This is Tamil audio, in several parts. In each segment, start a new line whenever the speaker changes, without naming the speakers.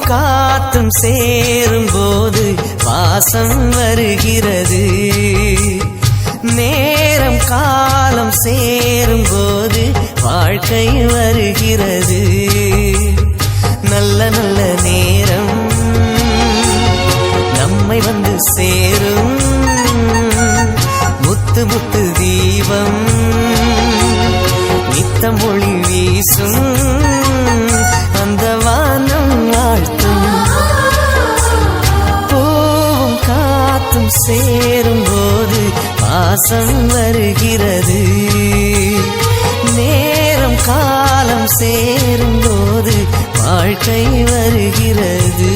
காத்தும் சேரும் போது வாசம் வருகிறது. நேரம் காலம் சேரும் போது வாழ்க்கை வருகிறது. நல்ல நல்ல நேரம் நம்மை வந்து சேரும். முத்து முத்து தீபம் நித்தம் ஒளி வீசும். அந்த வானம் வாழ்த்தும். பூவும் காத்தும் சேரும் போது வாசம் வருகிறது. நேரம் காலம் சேரும் போது வாழ்க்கை வருகிறது.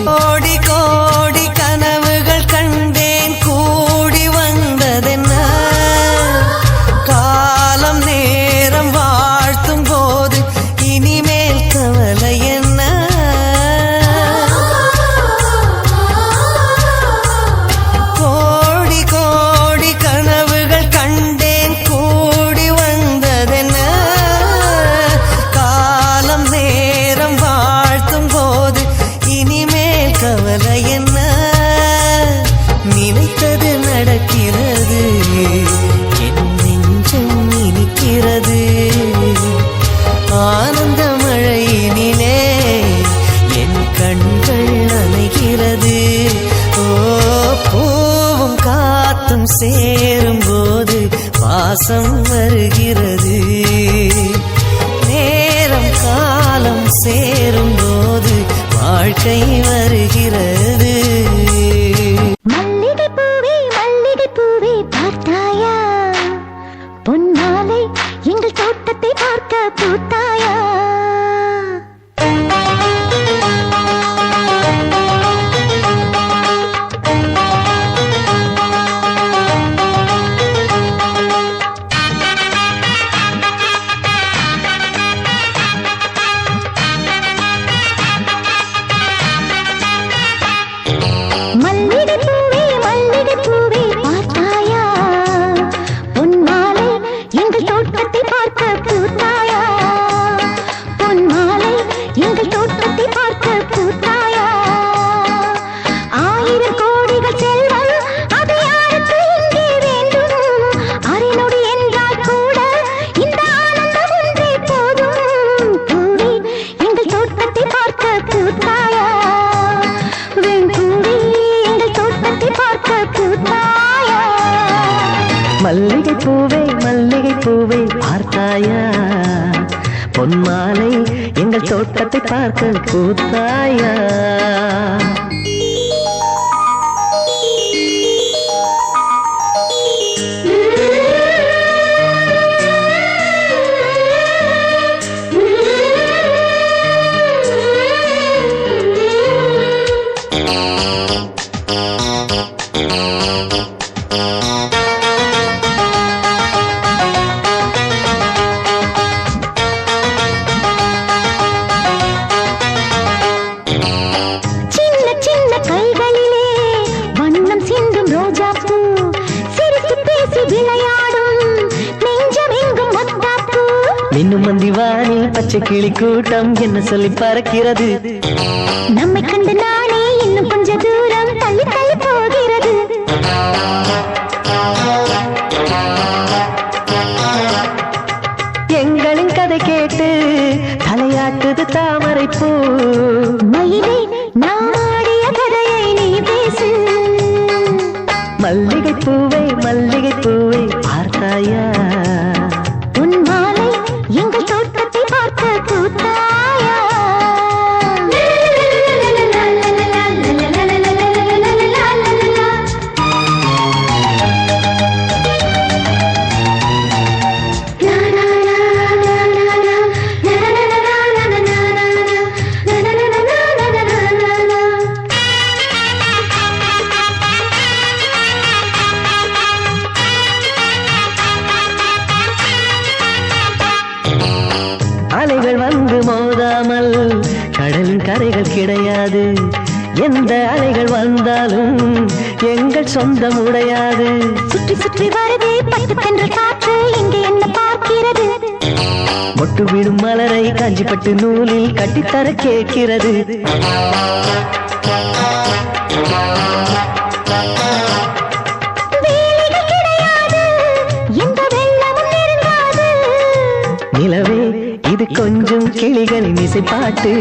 கோடி கோடி கனவுகள் கண்டேன் கூடி வந்ததென்ன. காலம் நேரம் வாழ்த்தும் போது இனிமேல் கவலை என்ன. கோடி கோடி கனவுகள் கண்டேன் கூடி வந்ததென்ன. காலம் நேரம் வாழ்த்தும் போது இனிமேல் கவலை என்ன. நினைத்தது நடக்கிறது. என் நெஞ்சம் இனிக்கிறது. ஆனந்த மழையினிலே என் கண்கள் நனைகிறது. ஓ பூவும் காத்தும் சேரும் போது வாசம் வருகிறது. நேரம் காலம் சேரும் போது வாழ்க்கை வருகிறது.
மல்லிகை பூவே பார்த்தாயா? பொன்மாலை எங்கள் தோட்டத்தை பார்க்க பூத்தாயா? மல்லிகை பூவே பார்த்தாயா? பொன்மாலை எங்கள் தோட்டத்தை பார்க்க பூத்தாயா? பொன்மாலை எங்கள் தோட்டத்தை பார்க்க பூத்தாயா? 1000 கோடிகள் செல்வம் அது யாருக்கு இங்கே வேண்டும்? அரைநொடி என்றால் கூட இந்த ஆனந்தம் ஒன்றே போதும். பூவே எங்கள் தோட்டத்தை பார்க்க பூத்தாயா? வெண்பூவே எங்கள் தோட்டத்தை பார்க்க பூத்தாயா?
மல்லிகை பூவே பார்த்தாயா? பொன்மாலை எங்கள் தோட்டத்தை பார்க்க பூத்தாயா? மின்னும் மந்திவானில் பச்சை கிளி கூட்டம் என்ன சொல்லி பறக்கிறது.
நம்மை கண்டு நானே இன்னும் கொஞ்ச தூரம் தள்ளி தள்ளி போகிறது.
எங்களின் கதை கேட்டு தலையாட்டுது தாமரை பூ.
மயிலே நாடிய கதையை நீ பேசு.
மல்லிகை பூவே பார்த்தாயா?
பொன்மாலை எங்கள் தோட்டத்தை பார்க்க பூத்தாயா?
அலைகள் வந்து மோதாமல் கடலின் கரைகள் கிடையாது. எந்த அலைகள் வந்தாலும் எங்கள் சொந்தம் உடையாது.
சுற்றி சுற்றி வருதே பட்டு தென்ற காற்று. இங்கே என்ன பார்க்க பார்க்கிறது.
மொட்டு விடும் மலரை காஞ்சிப்பட்டு நூலில் கட்டித்தர கேட்கிறது.
வேலைகள் கிடையாது, எந்த வெள்ளமும் நெருங்காது.
நிலவே இது கொஞ்சம் கிளிகளின் இசைப்பாட்டு.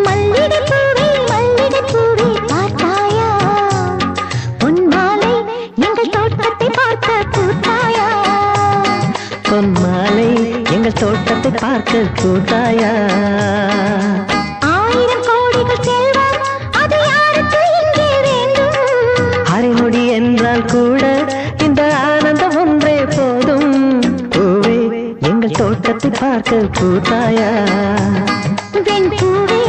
மல்லிகை பூவே மல்லிகை பூவே பார்த்தாயா, பொன் மாலை எங்கள் தோட்டத்தை பார்க்க பூத்தாயா.
பொன் மாலை எங்கள் தோட்டத்தை பார்க்க கூட்டாயா.
1000 கோடிகள் செல்வம் அது யாருக்கு இங்கே வேண்டும்.
அரை நொடி என்றால் கூட இந்த ஆனந்தம் ஒன்றே போதும். பூவே எங்கள் தோட்டத்தை பார்க்க கூட்டாயா.
வெண் பூவே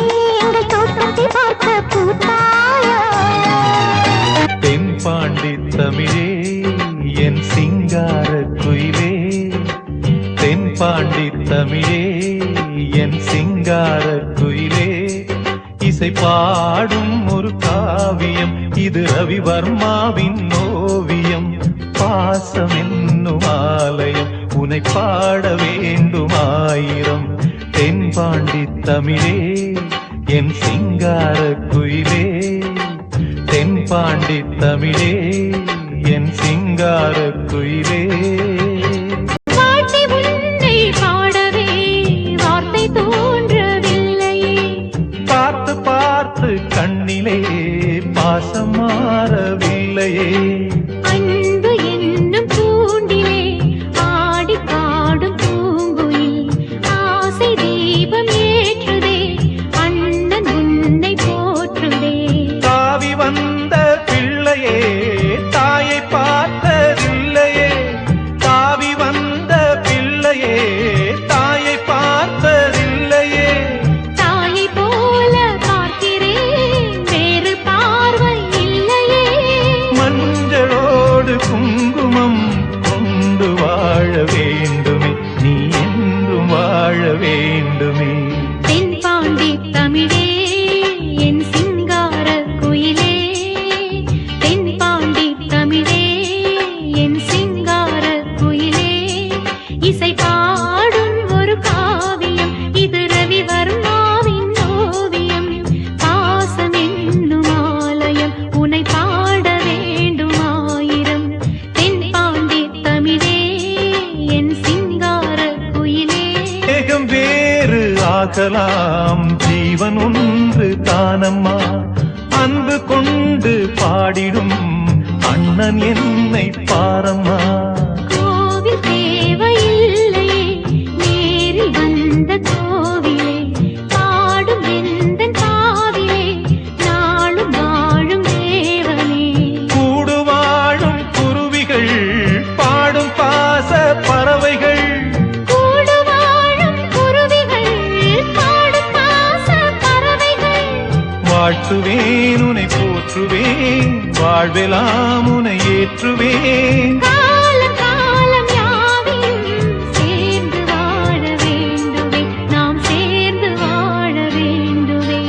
எங்கள் தோட்டத்தை பார்க்க பூத்தாயா.
தென்பாண்டி தமிழே என் சிங்கார குயிலே, தென்பாண்டி தமிழே என் சிங்கார குயிலே, இசை பாடும் ஒரு காவியம் இது ரவிவர்மாவின் ஓவியம். பாசம் என்னும் ஆலயம் உனை பாட வேண்டும் ஆயிரம். தென்பாண்டி தமிழே என் சிங்கார குயிலே, தென்பாண்டி தமிழே என் சிங்கார குயிலே.
பாட்டி உன்னை பாடவே வார்த்தை தோன்றவில்லையே.
பார்த்து பார்த்து கண்ணிலே பாசம் மாறவில்லையே.
அன்பு என்னும் தூண்டிலே ஆடி பாடும் பூங்குயில் ஆசை தீபம் ஏற்றுதே, அண்ணன் உன்னை போற்றுதே.
தாவி வந்த பிள்ளையே தாயை பார்த்ததில்லையே, தாவி வந்த பிள்ளையே தாயை பார்த்ததில்லையே.
தாயை போல பார்க்கிறேன், வேறு பார்வை இல்லையே.
மஞ்சளோடு குங்குமம் கொண்டு வாழ வேண்டுமே, நீ என்றும் வாழ வேண்டுமே.
தென்பாண்டி தமிழே என் சிங்கார குயிலே, தென்பாண்டி தமிழே என் சிங்கார குயிலே, இசை பாடும் ஒரு காவியம் இது ரவிவர்மாவின் ஓவியம். பாசம் என்னும் ஆலயம் உனை பாட வேண்டும் ஆயிரம். தென்பாண்டி தமிழே என் சிங்கார குயிலே.
தேகம் வேறு ஆகலாம், ஜீவன் ஒன்று தானம்மா. அன்பு கொண்டு பாடிடும் அண்ணன் என்னை பாரம்மா.
கோவில் தேவையில்லையே, நேரில் வந்த கோவிலே பாடும் எந்தன் பாவிலே நாளும் வாழும் தேவனே.
கூடு வாழும் குருவிகள் பாடும் பாச பறவைகள்,
கூடு வாழும் குருவிகள் பாடும் பாச பறவைகள்.
வாழ்த்துவேன் உனை போற்றுவேன், வாழ்வெல்லாம் உனை ஏற்றுவேன்.
காலம் காலம் யாவையும் சேர்ந்து வாழ வேண்டுவே, நாம் சேர்ந்து வாழ வேண்டுவே.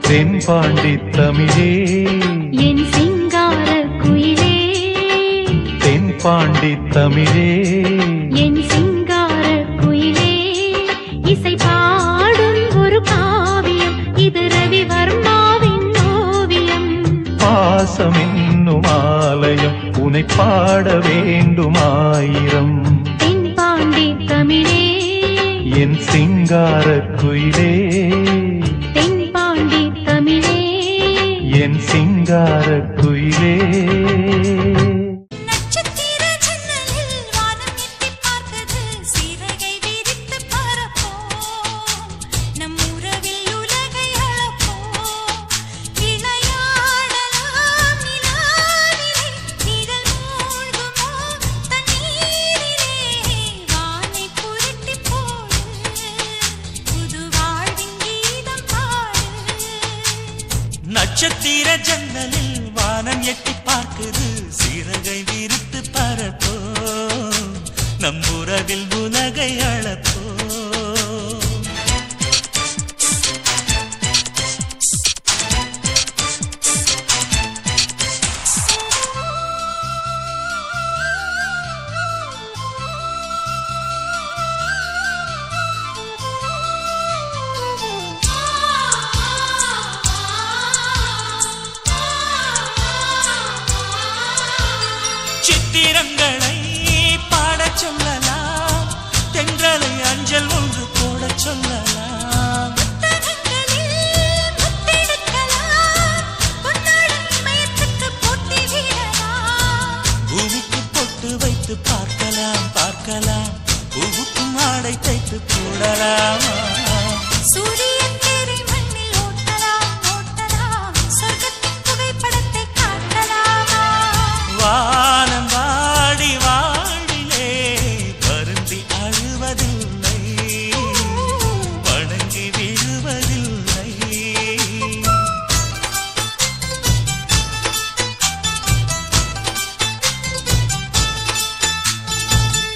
தென்பாண்டி தமிழே
என் சிங்கார குயிலே,
தென்பாண்டி தமிழே
என் சிங்கார குயிலே, இசை பாடும் ஒரு காவியம் இது ரவிவர்மாவின் ஓவியம்.
பாசம் என்னும் ஆலயம் உனை பாட வேண்டும் ஆயிரம்.
தென்பாண்டி தமிழே
என் சிங்கார குயிலே,
தென்பாண்டி தமிழே
என் சிங்கார குயிலே.
நட்சத்திர ஜன்னலில் வானம் எட்டிப் பார்த்தது, சிறகை விரித்து பறப்போம், நம் உறவில் உலகை அளப்போம். விளையாடலாம் நிலாவிலே, நிழல் மூழ்குமோ தண்ணீரிலே. வானை புரட்டிப் போடு, புது வாழ்வின் கீதம் பாடு.
நட்சத்திர ஜன்னலில் வானம் எட்டி பார்க்குது, சிறகை விரித்து பறப்போ, நம் உறவில் உலகை அளப்போ. சொல்லலாம்.
புத்தகங்களில் முத்தெடுக்கலாம், பொன்னாடும் இமயத்துக்கு போட்டி வீழலாம்.
பூமிக்கு பொட்டு வைத்து பார்க்கலாம் பார்க்கலாம், பூவுக்கும் ஆடை தைத்து போடலாமா?
சூரியன் தேரை மண்ணில் ஓட்டலாம் ஓட்டலாம், சொர்க்கத்தின் புகைப்படத்தை காட்டலாமா?
வானம் வாடி வாடிலே வருந்தி அழுவதில்லை, வணங்கி விழுவதில்லை.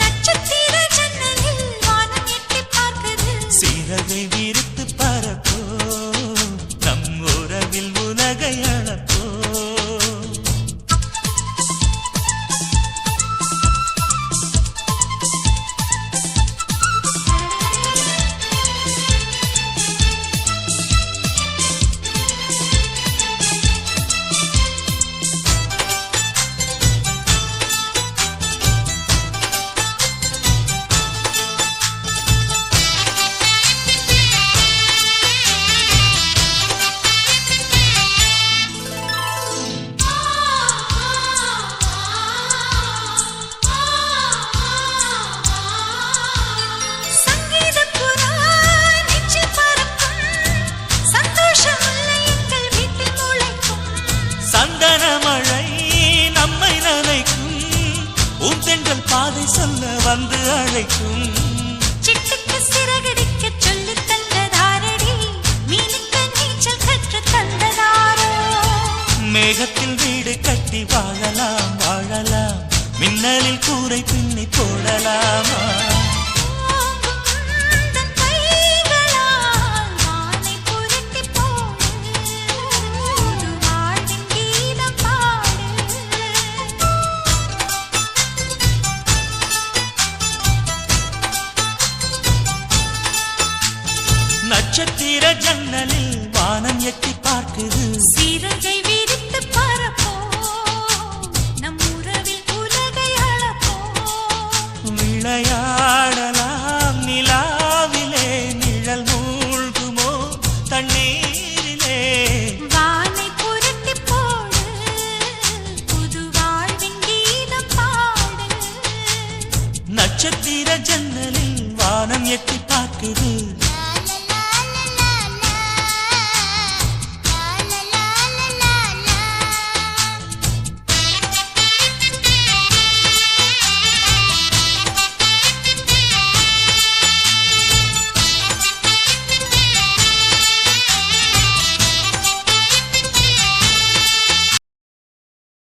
நட்சத்திர ஜன்னலில் வானம் எட்டிப் பார்க்குது.
சீரகை விரித்து பரப்போ, நம் உறவில் உலகை அளப்போ.
சங்கீதப் புறா நெஞ்சில் பறக்கும், சந்தோஷம் முல்லை எங்கள் வீட்டில் முளைக்கும்.
சந்தன மழை நம்மை நனைக்கும், பூந்தென்றல் பாதை சொல்ல வந்து அழைக்கும்.
சிட்டுக்கு சிறகடிக்கச் சொல்லித் தந்ததாரடி, மீனுக்கு நீச்சல் கற்றுத் தந்ததாரோ?
மேகத்தில் வீடு கட்டி வாழலாம் வாழலாம், மின்னலில் கூரை பின்னி போடலாமா?
ஓங்கும் உந்தன் கைகளால் வானை புரட்டிப் போடு, புது வாழ்வின் கீதம் பாடு.
நட்சத்திர ஜன்னலில் வானம் எட்டி பார்க்குது.
சிறகை விரித்து பறப்போம், நம் உறவில் உலகை அளப்போம்.
விளையாட